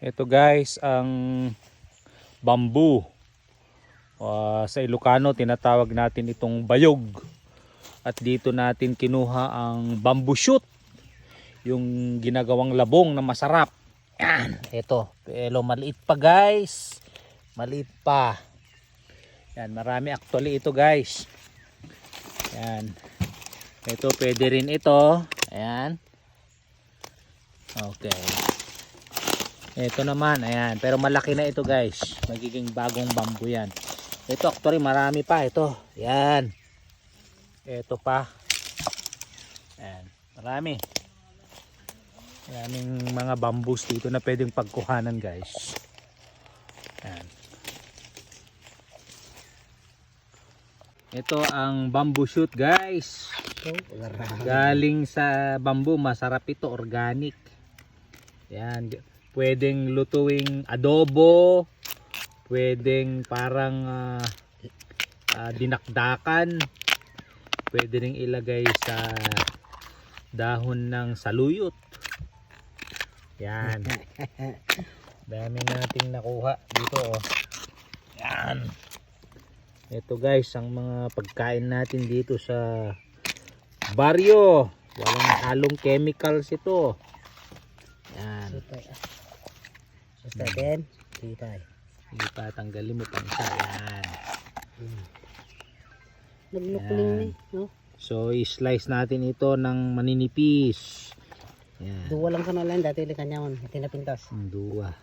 Ito guys, ang bamboo. Sa Ilocano, tinatawag natin itong bayog. At dito natin kinuha ang bamboo shoot. Yung ginagawang labong na masarap. Yan, ito. Pero maliit pa guys. Maliit pa. Yan, marami actually ito guys. Yan. Ito, pwede rin ito. Ayan. Okay. Ito naman, ayan. Pero malaki na ito guys. Magiging bagong bamboo yan. Ito actually marami pa. Ito. Ayan. Ito pa. Ayan. Marami. Maraming mga bamboos dito na pwedeng pagkuhanan guys. Ayan. Ito ang bamboo shoot guys. Galing sa bamboo. Masarap ito. Organic. Ayan. Pwedeng lutuing adobo. Pwedeng parang dinakdakan. Pwede ring ilagay sa dahon ng saluyot. Yan. Dami nating nakuha dito oh. Yan. Ito guys ang mga pagkain natin dito sa baryo. Walang halong chemicals ito. Yan. Basta din. Titay. Hindi pa tanggalin mo pang isa. Yan. Naglukling ni, no? So i-slice natin ito ng maninipis. Yan. Duwa lang ka na lang dati li kanyaman tinapintas. Dua.